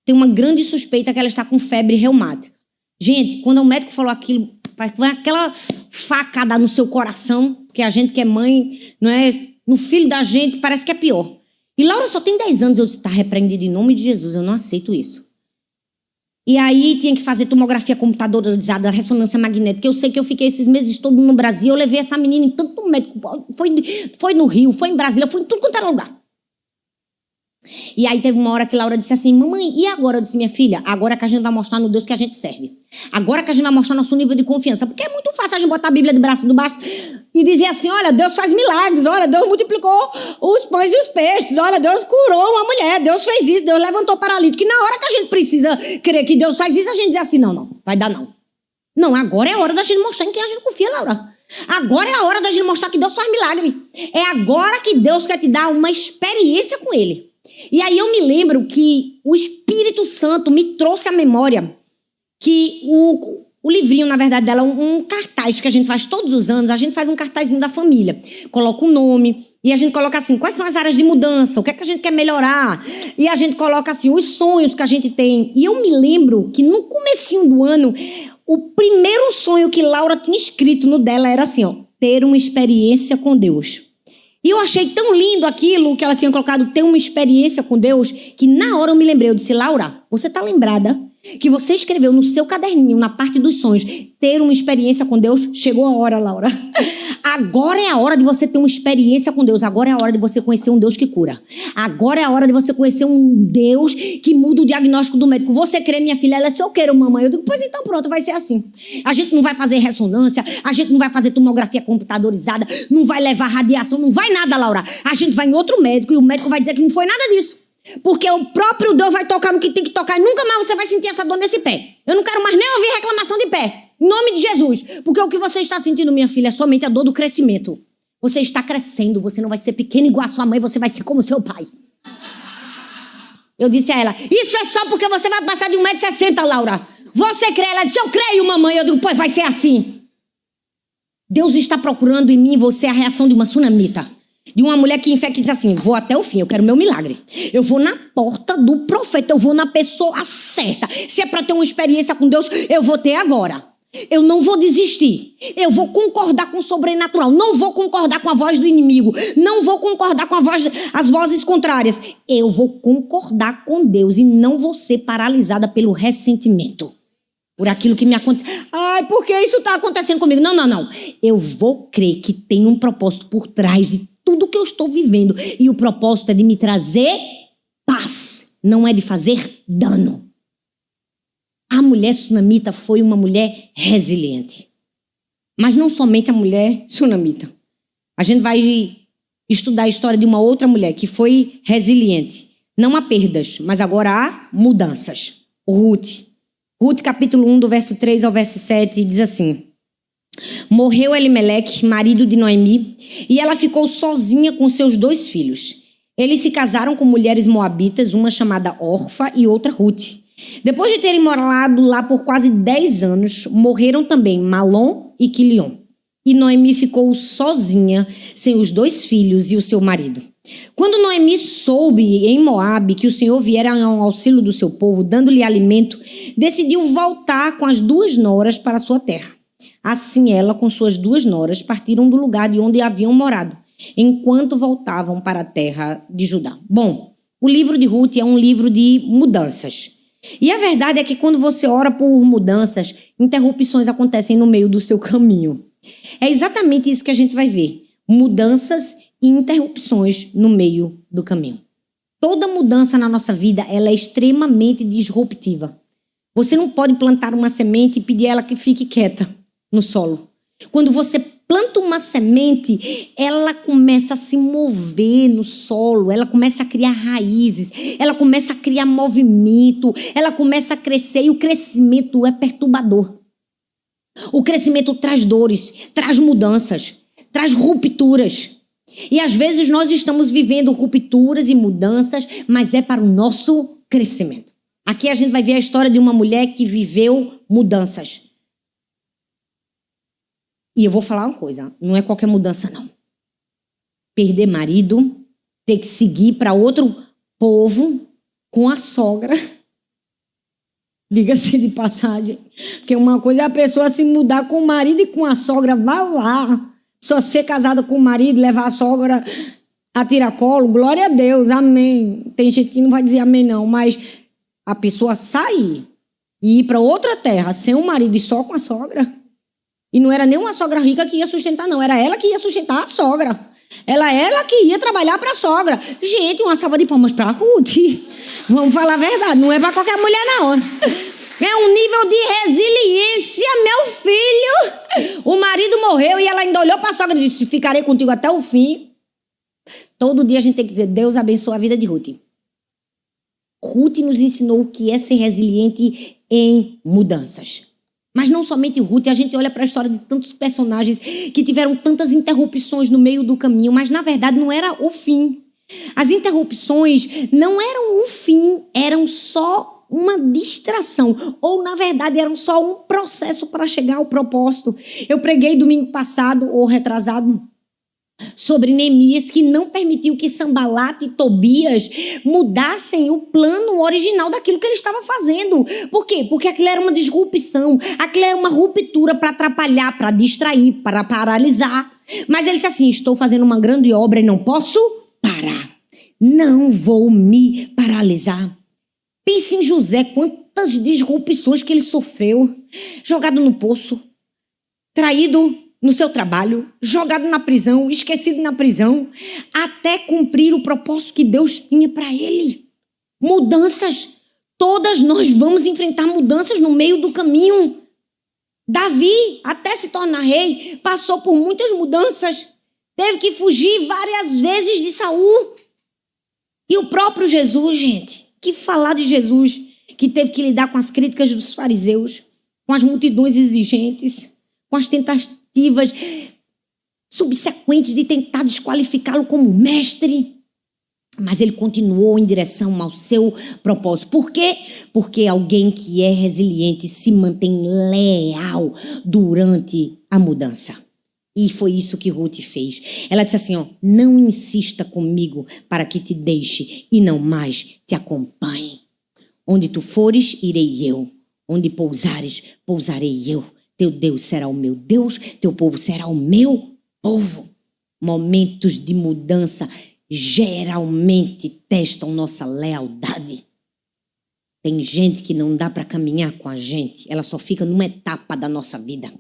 tenho uma grande suspeita que ela está com febre reumática. Gente, quando o médico falou aquilo, foi aquela facada no seu coração, porque a gente que é mãe, não é, no filho da gente, parece que é pior. E Laura só tem 10 anos, eu disse, está repreendido em nome de Jesus, eu não aceito isso. E aí tinha que fazer tomografia computadorizada, ressonância magnética. Eu sei que eu fiquei esses meses todos no Brasil. Eu levei essa menina em tanto médico. Foi no Rio, foi em Brasília, foi em tudo quanto era lugar. E aí teve uma hora que Laura disse assim, mamãe, e agora? Eu disse, minha filha, agora que a gente vai mostrar no Deus que a gente serve. Agora que a gente vai mostrar nosso nível de confiança. Porque é muito fácil a gente botar a Bíblia debaixo e dizer assim, olha, Deus faz milagres, olha, Deus multiplicou os pães e os peixes, olha, Deus curou uma mulher, Deus fez isso, Deus levantou paralítico. E na hora que a gente precisa crer que Deus faz isso, a gente diz assim, não, vai dar não. Não, agora é a hora da gente mostrar em quem a gente confia, Laura. Agora é a hora da gente mostrar que Deus faz milagre. É agora que Deus quer te dar uma experiência com Ele. E aí eu me lembro que o Espírito Santo me trouxe à memória que o livrinho, na verdade, dela é um cartaz que a gente faz todos os anos. A gente faz um cartazinho da família. Coloca o nome e a gente coloca assim, quais são as áreas de mudança, o que é que a gente quer melhorar. E a gente coloca assim, os sonhos que a gente tem. E eu me lembro que no comecinho do ano, o primeiro sonho que Laura tinha escrito no dela era assim, ó, ter uma experiência com Deus. E eu achei tão lindo aquilo que ela tinha colocado, ter uma experiência com Deus, que na hora eu me lembrei, eu disse, Laura, você tá lembrada que você escreveu no seu caderninho, na parte dos sonhos, ter uma experiência com Deus? Chegou a hora, Laura. Agora é a hora de você ter uma experiência com Deus. Agora é a hora de você conhecer um Deus que cura. Agora é a hora de você conhecer um Deus que muda o diagnóstico do médico. Você crê, minha filha? Ela disse, eu quero, mamãe. Eu digo, pois então pronto, vai ser assim. A gente não vai fazer ressonância, a gente não vai fazer tomografia computadorizada, não vai levar radiação, não vai nada, Laura. A gente vai em outro médico e o médico vai dizer que não foi nada disso. Porque o próprio Deus vai tocar no que tem que tocar e nunca mais você vai sentir essa dor nesse pé. Eu não quero mais nem ouvir reclamação de pé. Em nome de Jesus. Porque o que você está sentindo, minha filha, é somente a dor do crescimento. Você está crescendo, você não vai ser pequena igual a sua mãe, você vai ser como seu pai. Eu disse a ela, isso é só porque você vai passar de 1,60 m, Laura. Você crê? Ela disse, eu creio, mamãe. Eu digo, pois vai ser assim. Deus está procurando em mim e você a reação de uma sunamita. De uma mulher que infecta e diz assim, vou até o fim, eu quero meu milagre. Eu vou na porta do profeta, eu vou na pessoa certa. Se é para ter uma experiência com Deus, eu vou ter agora. Eu não vou desistir. Eu vou concordar com o sobrenatural. Não vou concordar com a voz do inimigo. Não vou concordar com as vozes contrárias. Eu vou concordar com Deus e não vou ser paralisada pelo ressentimento. Por aquilo que me aconteceu. Ai, por que isso está acontecendo comigo? Não. Eu vou crer que tem um propósito por trás de tudo que eu estou vivendo. E o propósito é de me trazer paz. Não é de fazer dano. A mulher sunamita foi uma mulher resiliente. Mas não somente a mulher sunamita. A gente vai estudar a história de uma outra mulher que foi resiliente. Não há perdas, mas agora há mudanças. Ruth. Ruth, capítulo 1, do verso 3 ao verso 7, diz assim. Morreu Elimeleque, marido de Noemi, e ela ficou sozinha com seus 2 filhos. Eles se casaram com mulheres moabitas, uma chamada Orfa e outra Ruth. Depois de terem morado lá por quase 10 anos, morreram também Malom e Quilion. E Noemi ficou sozinha, sem os 2 filhos e o seu marido. Quando Noemi soube em Moabe que o Senhor viera ao auxílio do seu povo, dando-lhe alimento, decidiu voltar com as 2 noras para sua terra. Assim ela, com suas 2 noras, partiram do lugar de onde haviam morado, enquanto voltavam para a terra de Judá. Bom, o livro de Ruth é um livro de mudanças. E a verdade é que quando você ora por mudanças, interrupções acontecem no meio do seu caminho. É exatamente isso que a gente vai ver. Mudanças e interrupções no meio do caminho. Toda mudança na nossa vida, ela é extremamente disruptiva. Você não pode plantar uma semente e pedir a ela que fique quieta no solo. Quando você planta uma semente, ela começa a se mover no solo, ela começa a criar raízes, ela começa a criar movimento, ela começa a crescer e o crescimento é perturbador. O crescimento traz dores, traz mudanças, traz rupturas. E às vezes nós estamos vivendo rupturas e mudanças, mas é para o nosso crescimento. Aqui a gente vai ver a história de uma mulher que viveu mudanças. E eu vou falar uma coisa, não é qualquer mudança não. Perder marido, ter que seguir para outro povo com a sogra. Diga-se de passagem. Porque uma coisa é a pessoa se mudar com o marido e com a sogra, vá lá. Só ser casada com o marido, levar a sogra a tiracolo, glória a Deus, amém. Tem gente que não vai dizer amém não, mas a pessoa sair e ir para outra terra sem o marido e só com a sogra. E não era nem uma sogra rica que ia sustentar não, era ela que ia sustentar a sogra. Ela que ia trabalhar para a sogra. Gente, uma salva de palmas para a Ruth. Vamos falar a verdade, não é para qualquer mulher não. É um nível de resiliência, meu filho. O marido morreu e ela ainda olhou para a sogra e disse, ficarei contigo até o fim. Todo dia a gente tem que dizer, Deus abençoe a vida de Ruth. Ruth nos ensinou o que é ser resiliente em mudanças. Mas não somente Ruth, a gente olha para a história de tantos personagens que tiveram tantas interrupções no meio do caminho, mas na verdade não era o fim. As interrupções não eram o fim, eram só uma distração. Ou, na verdade, eram só um processo para chegar ao propósito. Eu preguei domingo passado, ou retrasado, sobre Neemias, que não permitiu que Sambalate e Tobias mudassem o plano original daquilo que ele estava fazendo. Por quê? Porque aquilo era uma disrupção, aquilo era uma ruptura para atrapalhar, para distrair, para paralisar. Mas ele disse assim: estou fazendo uma grande obra e não posso parar. Não vou me paralisar. Pense em José, quantas disrupções que ele sofreu. Jogado no poço, traído no seu trabalho, jogado na prisão, esquecido na prisão, até cumprir o propósito que Deus tinha para ele. Mudanças. Todas nós vamos enfrentar mudanças no meio do caminho. Davi, até se tornar rei, passou por muitas mudanças. Teve que fugir várias vezes de Saul. E o próprio Jesus, gente, que falar de Jesus, que teve que lidar com as críticas dos fariseus, com as multidões exigentes, com as tentativas subsequentes de tentar desqualificá-lo como mestre. Mas ele continuou em direção ao seu propósito. Por quê? Porque alguém que é resiliente se mantém leal durante a mudança. E foi isso que Ruth fez. Ela disse assim, não insista comigo para que te deixe e não mais te acompanhe. Onde tu fores, irei eu. Onde pousares, pousarei eu. Teu Deus será o meu Deus, teu povo será o meu povo. Momentos de mudança geralmente testam nossa lealdade. Tem gente que não dá para caminhar com a gente, ela só fica numa etapa da nossa vida.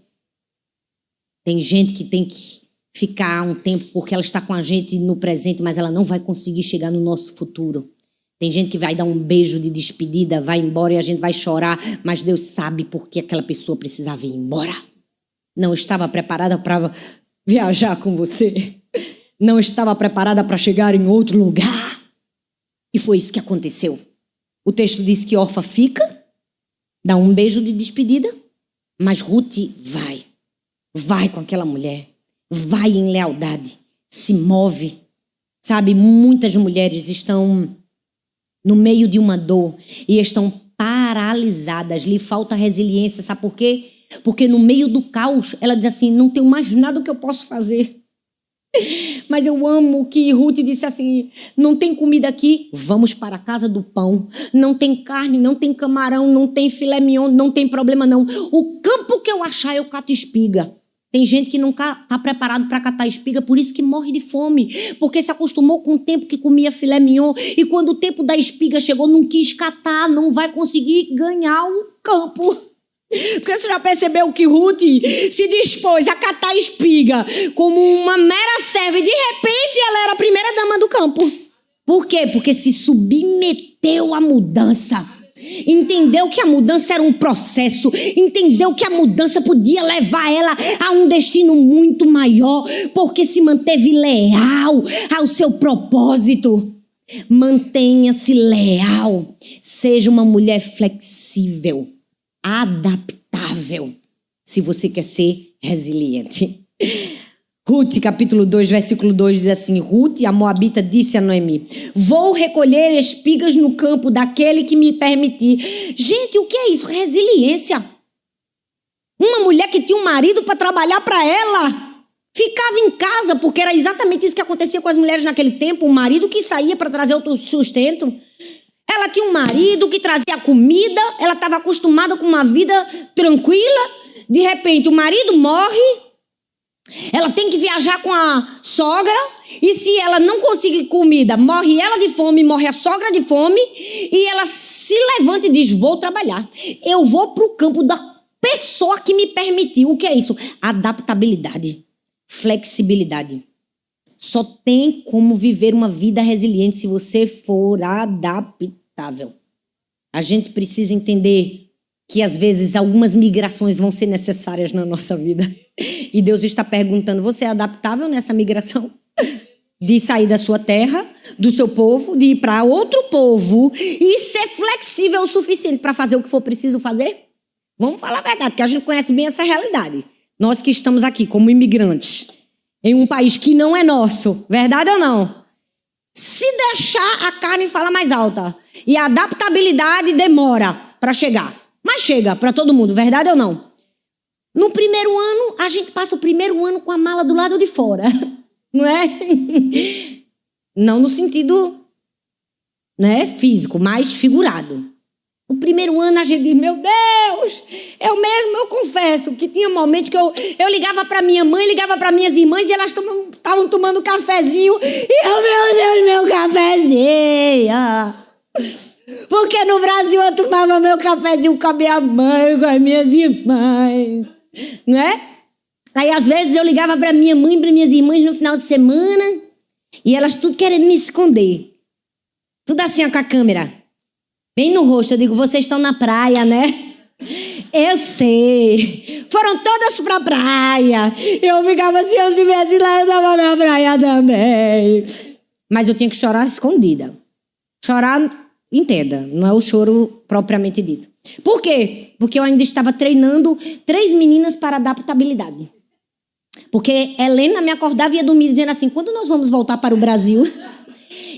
Tem gente que tem que ficar um tempo porque ela está com a gente no presente, mas ela não vai conseguir chegar no nosso futuro. Tem gente que vai dar um beijo de despedida, vai embora e a gente vai chorar, mas Deus sabe por que aquela pessoa precisava ir embora. Não estava preparada para viajar com você. Não estava preparada para chegar em outro lugar. E foi isso que aconteceu. O texto diz que Orfa fica, dá um beijo de despedida, mas Ruth vai. Vai com aquela mulher. Vai em lealdade. Se move. Sabe, muitas mulheres estão no meio de uma dor e estão paralisadas. Lhe falta resiliência. Sabe por quê? Porque no meio do caos, ela diz assim, não tenho mais nada que eu possa fazer. Mas eu amo que Ruth disse assim, não tem comida aqui, vamos para a casa do pão. Não tem carne, não tem camarão, não tem filé mignon, não tem problema não. O campo que eu achar, eu cato espiga. Tem gente que não está preparado para catar espiga, por isso que morre de fome. Porque se acostumou com o tempo que comia filé mignon e quando o tempo da espiga chegou, não quis catar, não vai conseguir ganhar um campo. Porque você já percebeu que Ruth se dispôs a catar espiga como uma mera serva e de repente ela era a primeira dama do campo. Por quê? Porque se submeteu à mudança. Entendeu que a mudança era um processo. Entendeu que a mudança podia levar ela a um destino muito maior. Porque se manteve leal ao seu propósito. Mantenha-se leal. Seja uma mulher flexível. Adaptável, se você quer ser resiliente. Ruth, capítulo 2, versículo 2, diz assim, Ruth, a moabita, disse a Noemi, vou recolher espigas no campo daquele que me permitir. Gente, o que é isso? Resiliência. Uma mulher que tinha um marido para trabalhar para ela, ficava em casa, porque era exatamente isso que acontecia com as mulheres naquele tempo, o marido que saía para trazer o sustento. Ela tinha um marido que trazia comida, ela estava acostumada com uma vida tranquila. De repente, o marido morre, ela tem que viajar com a sogra, e se ela não conseguir comida, morre ela de fome, morre a sogra de fome, e ela se levanta e diz, vou trabalhar. Eu vou para o campo da pessoa que me permitiu. O que é isso? Adaptabilidade, flexibilidade. Só tem como viver uma vida resiliente se você for adaptável. A gente precisa entender que às vezes algumas migrações vão ser necessárias na nossa vida. E Deus está perguntando, você é adaptável nessa migração? De sair da sua terra, do seu povo, de ir para outro povo e ser flexível o suficiente para fazer o que for preciso fazer? Vamos falar a verdade, porque a gente conhece bem essa realidade. Nós que estamos aqui como imigrantes, em um país que não é nosso, verdade ou não? Se deixar, a carne fala mais alta. E a adaptabilidade demora para chegar. Mas chega para todo mundo, verdade ou não? No primeiro ano, a gente passa o primeiro ano com a mala do lado de fora. Não é? Não no sentido, né, físico, mas figurado. O primeiro ano a gente diz, meu Deus, eu confesso que tinha momentos que eu ligava para minha mãe, ligava para minhas irmãs e elas estavam tomando cafezinho e eu, meu Deus, meu cafezinho. Porque no Brasil eu tomava meu cafezinho com a minha mãe, com as minhas irmãs, não é? Aí às vezes eu ligava para minha mãe e para minhas irmãs no final de semana e elas tudo querendo me esconder. Tudo assim ó, com a câmera. Bem no rosto, eu digo, vocês estão na praia, né? Eu sei. Foram todas pra praia. Eu ficava, se eu estivesse lá, eu estava na praia também. Mas eu tinha que chorar escondida. Chorar, entenda, não é o choro propriamente dito. Por quê? Porque eu ainda estava treinando 3 meninas para adaptabilidade. Porque Helena me acordava e ia dormir dizendo assim, quando nós vamos voltar para o Brasil...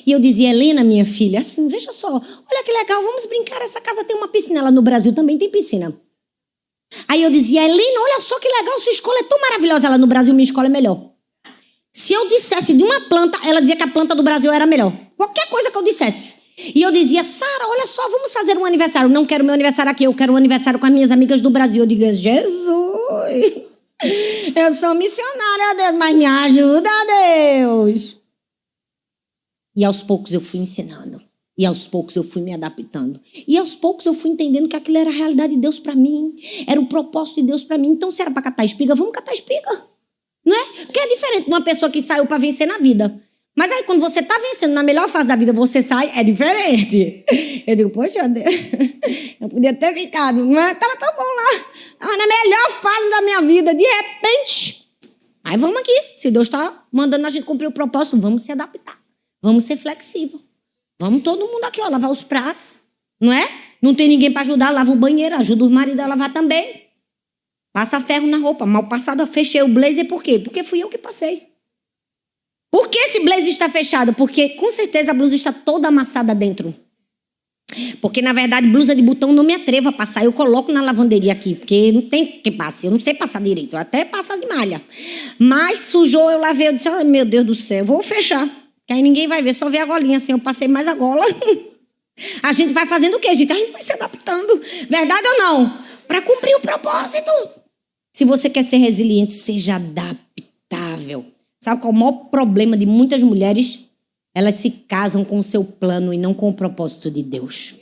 E eu dizia, Helena, minha filha, assim, veja só, olha que legal, vamos brincar, essa casa tem uma piscina, lá no Brasil também tem piscina. Aí eu dizia, Helena, olha só que legal, sua escola é tão maravilhosa, lá no Brasil minha escola é melhor. Se eu dissesse de uma planta, ela dizia que a planta do Brasil era melhor. Qualquer coisa que eu dissesse. E eu dizia, Sara, olha só, vamos fazer um aniversário. Não quero meu aniversário aqui, eu quero um aniversário com as minhas amigas do Brasil. Eu digo, Jesus, eu sou missionária, Deus, mas me ajuda, Deus. E aos poucos eu fui ensinando. E aos poucos eu fui me adaptando. E aos poucos eu fui entendendo que aquilo era a realidade de Deus para mim. Era o propósito de Deus para mim. Então, se era para catar espiga, vamos catar espiga. Não é? Porque é diferente de uma pessoa que saiu para vencer na vida. Mas aí, quando você está vencendo na melhor fase da vida, você sai, é diferente. Eu digo, poxa, Deus, eu podia ter ficado. Mas estava tão bom lá. Estava na melhor fase da minha vida. De repente, aí vamos aqui. Se Deus está mandando a gente cumprir o propósito, vamos se adaptar. Vamos ser flexíveis. Vamos todo mundo aqui, ó, lavar os pratos. Não é? Não tem ninguém para ajudar, lava o banheiro, ajuda o marido a lavar também. Passa ferro na roupa. Mal passado, eu fechei o blazer, por quê? Porque fui eu que passei. Por que esse blazer está fechado? Porque, com certeza, a blusa está toda amassada dentro. Porque, na verdade, blusa de botão não me atrevo a passar. Eu coloco na lavanderia aqui, porque não tem que passar. Eu não sei passar direito, eu até passo de malha. Mas sujou, eu lavei, eu disse, oh, meu Deus do céu, vou fechar. Que aí ninguém vai ver, só ver a golinha assim, eu passei mais a gola. A gente vai fazendo o quê, gente? A gente vai se adaptando. Verdade ou não? Para cumprir o propósito. Se você quer ser resiliente, seja adaptável. Sabe qual é o maior problema de muitas mulheres? Elas se casam com o seu plano e não com o propósito de Deus.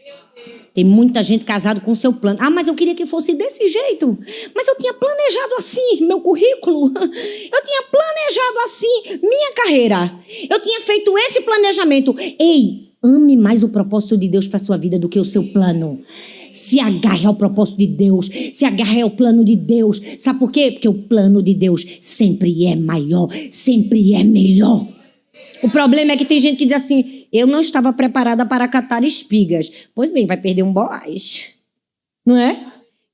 Tem muita gente casada com o seu plano. Ah, mas eu queria que fosse desse jeito. Mas eu tinha planejado assim meu currículo. Eu tinha planejado assim minha carreira. Eu tinha feito esse planejamento. Ei, ame mais o propósito de Deus para sua vida do que o seu plano. Se agarre ao propósito de Deus. Se agarre ao plano de Deus. Sabe por quê? Porque o plano de Deus sempre é maior, sempre é melhor. O problema é que tem gente que diz assim, eu não estava preparada para catar espigas. Pois bem, vai perder um Boaz. Não é?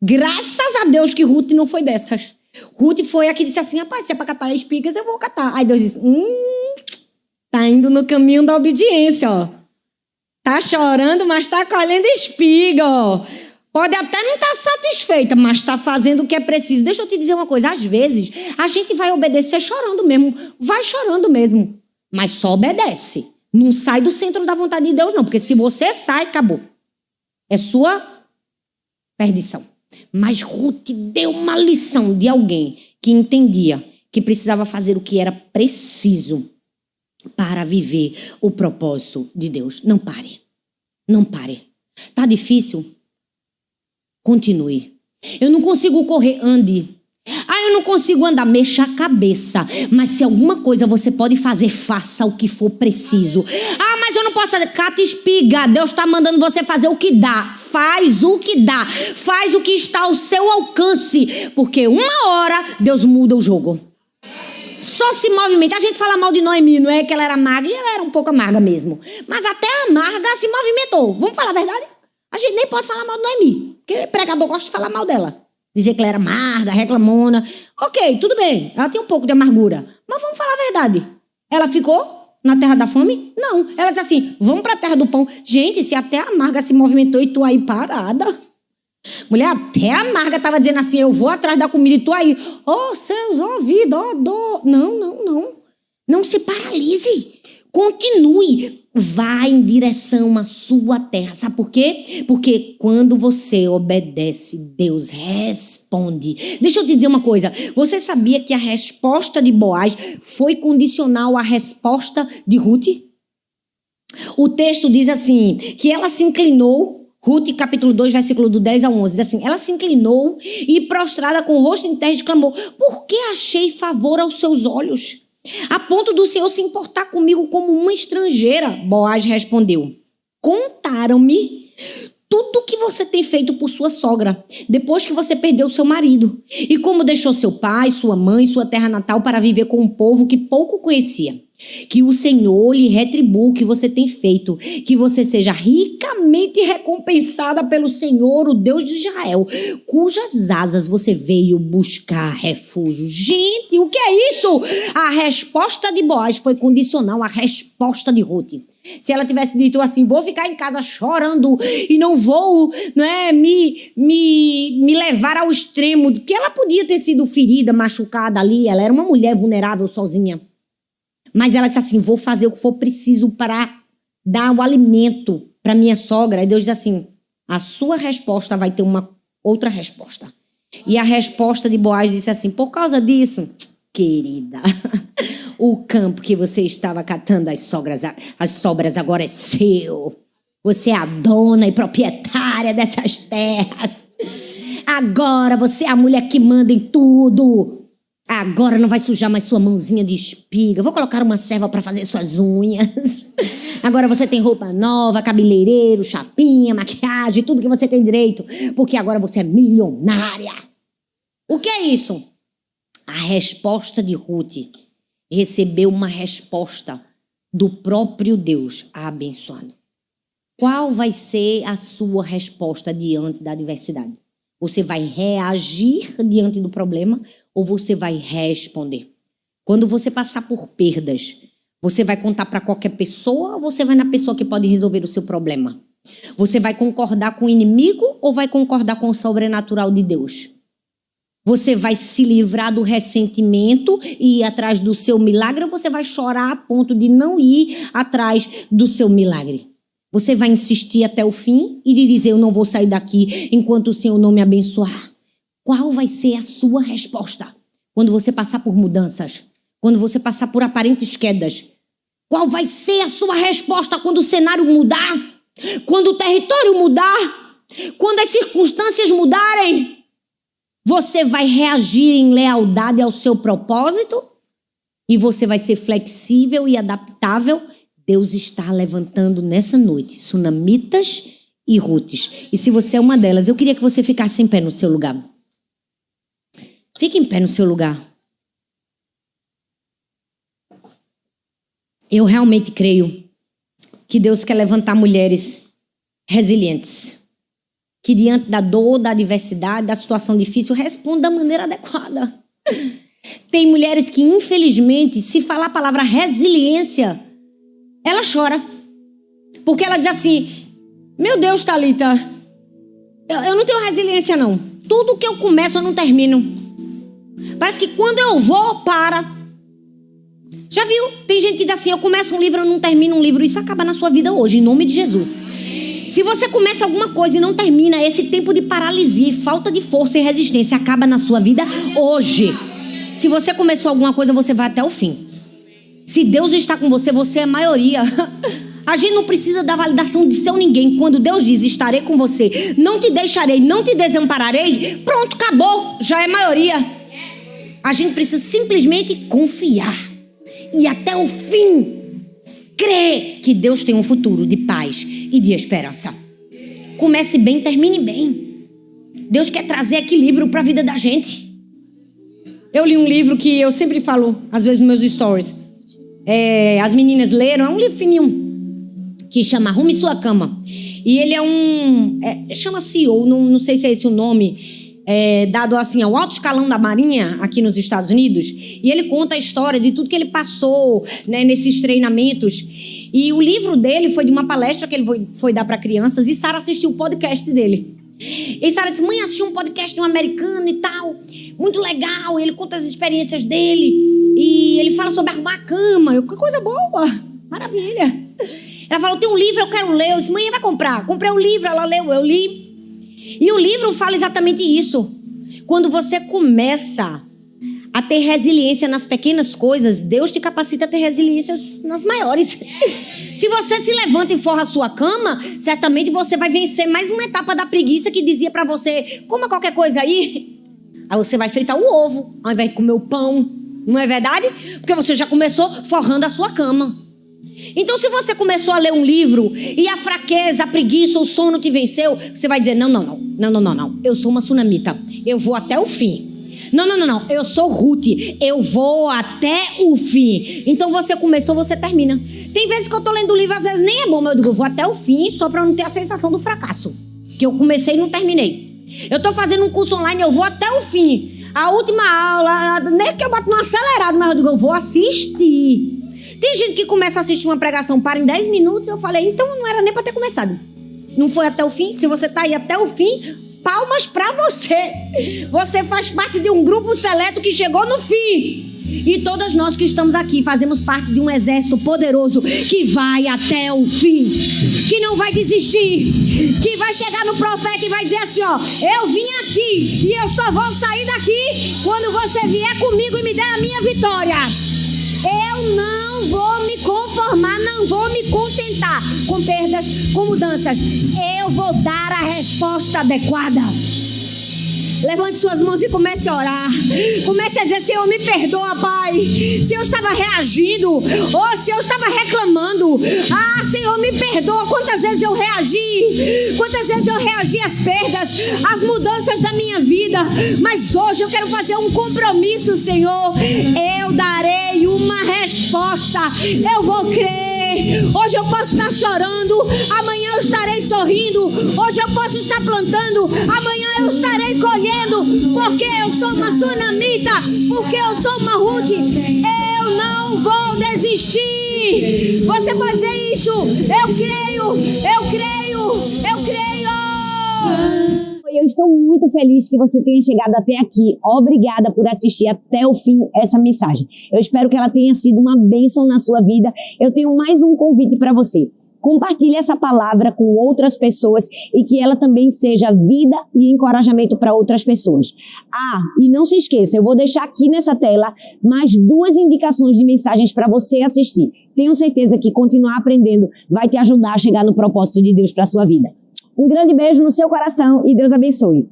Graças a Deus que Ruth não foi dessas. Ruth foi a que disse assim, rapaz, se é para catar espigas, eu vou catar. Aí Deus disse, tá indo no caminho da obediência, ó. Tá chorando, mas tá colhendo espiga, ó. Pode até não estar satisfeita, mas está fazendo o que é preciso. Deixa eu te dizer uma coisa, às vezes a gente vai obedecer chorando mesmo. Vai chorando mesmo. Mas só obedece. Não sai do centro da vontade de Deus, não. Porque se você sai, acabou. É sua perdição. Mas Ruth deu uma lição de alguém que entendia que precisava fazer o que era preciso para viver o propósito de Deus. Não pare. Não pare. Tá difícil? Continue. Eu não consigo correr, ande. Eu não consigo andar, mexa a cabeça. Mas se alguma coisa você pode fazer, faça o que for preciso. Mas eu não posso fazer, cata espiga. Deus está mandando você fazer o que dá. Faz o que dá. Faz o que está ao seu alcance. Porque uma hora Deus muda o jogo. Só se movimenta. A gente fala mal de Noemi, não é que ela era amarga, e ela era um pouco amarga mesmo. Mas até a amarga se movimentou. Vamos falar a verdade? A gente nem pode falar mal de Noemi. Porque o pregador gosta de falar mal dela. Dizer que ela era amarga, reclamona. Ok, tudo bem. Ela tem um pouco de amargura. Mas vamos falar a verdade. Ela ficou na terra da fome? Não. Ela disse assim, vamos para a terra do pão. Gente, se até a Marga se movimentou e tu aí parada. Mulher, até a Marga estava dizendo assim, eu vou atrás da comida e tu aí. Oh, céus, oh, vida, oh, dor. Não, não, não. Não se paralise. Continue. Vá em direção à sua terra. Sabe por quê? Porque quando você obedece, Deus responde. Deixa eu te dizer uma coisa. Você sabia que a resposta de Boaz foi condicional à resposta de Ruth? O texto diz assim, que ela se inclinou, Ruth capítulo 2, versículo do 10 ao 11, diz assim, ela se inclinou e prostrada com o rosto em terra exclamou, por que achei favor aos seus olhos? A ponto do Senhor se importar comigo como uma estrangeira. Boaz respondeu, contaram-me tudo o que você tem feito por sua sogra, depois que você perdeu seu marido, e como deixou seu pai, sua mãe, sua terra natal para viver com um povo que pouco conhecia. Que o Senhor lhe retribua o que você tem feito, que você seja ricamente recompensada pelo Senhor, o Deus de Israel, cujas asas você veio buscar refúgio. Gente, o que é isso? A resposta de Boaz foi condicional à resposta de Ruth. Se ela tivesse dito assim, vou ficar em casa chorando e não vou me levar ao extremo, que ela podia ter sido ferida, machucada ali, ela era uma mulher vulnerável sozinha. Mas ela disse assim, vou fazer o que for preciso para dar o alimento para minha sogra. E Deus diz assim, a sua resposta vai ter uma outra resposta. E a resposta de Boaz disse assim, por causa disso, querida, o campo que você estava catando as sobras agora é seu. Você é a dona e proprietária dessas terras. Agora você é a mulher que manda em tudo. Agora não vai sujar mais sua mãozinha de espiga. Vou colocar uma serva para fazer suas unhas. Agora você tem roupa nova, cabeleireiro, chapinha, maquiagem, tudo que você tem direito. Porque agora você é milionária. O que é isso? A resposta de Ruth recebeu uma resposta do próprio Deus a abençoando. Qual vai ser a sua resposta diante da adversidade? Você vai reagir diante do problema ou você vai responder? Quando você passar por perdas, você vai contar para qualquer pessoa ou você vai na pessoa que pode resolver o seu problema? Você vai concordar com o inimigo ou vai concordar com o sobrenatural de Deus? Você vai se livrar do ressentimento e ir atrás do seu milagre ou você vai chorar a ponto de não ir atrás do seu milagre? Você vai insistir até o fim e de dizer, eu não vou sair daqui enquanto o Senhor não me abençoar? Qual vai ser a sua resposta quando você passar por mudanças? Quando você passar por aparentes quedas? Qual vai ser a sua resposta quando o cenário mudar? Quando o território mudar? Quando as circunstâncias mudarem? Você vai reagir em lealdade ao seu propósito? E você vai ser flexível e adaptável? Deus está levantando nessa noite sunamitas e Rutes. E se você é uma delas, eu queria que você ficasse em pé no seu lugar. Fique em pé no seu lugar. Eu realmente creio que Deus quer levantar mulheres resilientes. Que diante da dor, da adversidade, da situação difícil, respondam da maneira adequada. Tem mulheres que, infelizmente, se falar a palavra resiliência, ela chora. Porque ela diz assim, meu Deus, Thalita, eu não tenho resiliência não. Tudo que eu começo eu não termino. Parece que quando eu vou, para. Já viu? Tem gente que diz assim, eu começo um livro, eu não termino um livro. Isso acaba na sua vida hoje, em nome de Jesus. Se você começa alguma coisa e não termina, esse tempo de paralisia, falta de força e resistência acaba na sua vida hoje. Se você começou alguma coisa, você vai até o fim. Se Deus está com você, você é a maioria. A gente não precisa da validação de seu ninguém. Quando Deus diz, estarei com você, não te deixarei, não te desampararei, pronto, acabou, já é maioria. A gente precisa simplesmente confiar e até o fim crer que Deus tem um futuro de paz e de esperança. Comece bem, termine bem. Deus quer trazer equilíbrio para a vida da gente. Eu li um livro que eu sempre falo, às vezes nos meus stories. As meninas leram, é um livro fininho, que chama Arrume Sua Cama. E ele chama CEO, não sei se é esse o nome. dado assim ao alto escalão da Marinha aqui nos Estados Unidos, e ele conta a história de tudo que ele passou, né, nesses treinamentos. E o livro dele foi de uma palestra que ele foi dar para crianças, e Sara assistiu o podcast dele. E Sara disse: mãe, assisti um podcast de um americano e tal, muito legal, ele conta as experiências dele, e ele fala sobre arrumar a cama. Que coisa boa, maravilha. Ela falou: tem um livro, eu quero ler. Eu disse: mãe, vai comprar. Comprei o livro, ela leu, eu li. E o livro fala exatamente isso. Quando você começa a ter resiliência nas pequenas coisas, Deus te capacita a ter resiliência nas maiores. Se você se levanta e forra a sua cama, certamente você vai vencer mais uma etapa da preguiça que dizia pra você: coma qualquer coisa aí. Aí você vai fritar o ovo ao invés de comer o pão. Não é verdade? Porque você já começou forrando a sua cama. Então, se você começou a ler um livro e a fraqueza, a preguiça, o sono te venceu, você vai dizer: não. Eu sou uma sunamita. Eu vou até o fim. Não. Eu sou Ruth. Eu vou até o fim. Então, você começou, você termina. Tem vezes que eu tô lendo o livro, às vezes nem é bom, mas eu digo: eu vou até o fim, só pra não ter a sensação do fracasso. Que eu comecei e não terminei. Eu tô fazendo um curso online, eu vou até o fim. A última aula, nem que eu boto no acelerado, mas eu digo: eu vou assistir. Tem gente que começa a assistir uma pregação, para em 10 minutos. Eu falei: então não era nem para ter começado. Não foi até o fim? Se você tá aí até o fim, palmas para você. Você faz parte de um grupo seleto que chegou no fim. E todas nós que estamos aqui fazemos parte de um exército poderoso que vai até o fim, que não vai desistir, que vai chegar no profeta e vai dizer assim: ó, eu vim aqui e eu só vou sair daqui quando você vier comigo e me der a minha vitória. Eu não vou me conformar, não vou me contentar com perdas, com mudanças. Eu vou dar a resposta adequada. Levante suas mãos e comece a orar. Comece a dizer: Senhor, me perdoa, Pai, se eu estava reagindo ou se eu estava reclamando. Ah, Senhor, me perdoa. Quantas vezes eu reagi? Quantas vezes eu reagi às perdas, às mudanças da minha vida? Mas hoje eu quero fazer um compromisso, Senhor. Eu darei uma resposta. Eu vou crer. Hoje eu posso estar chorando, amanhã eu estarei sorrindo. Hoje eu posso estar plantando, amanhã eu estarei colhendo. Porque eu sou uma sunamita, porque eu sou uma Ruth. Eu não vou desistir. Você pode dizer isso: eu creio. Eu estou muito feliz que você tenha chegado até aqui. Obrigada por assistir até o fim essa mensagem. Eu espero que ela tenha sido uma bênção na sua vida. Eu tenho mais um convite para você. Compartilhe essa palavra com outras pessoas e que ela também seja vida e encorajamento para outras pessoas. Ah, e não se esqueça, eu vou deixar aqui nessa tela mais 2 indicações de mensagens para você assistir. Tenho certeza que continuar aprendendo vai te ajudar a chegar no propósito de Deus para a sua vida. Um grande beijo no seu coração e Deus abençoe.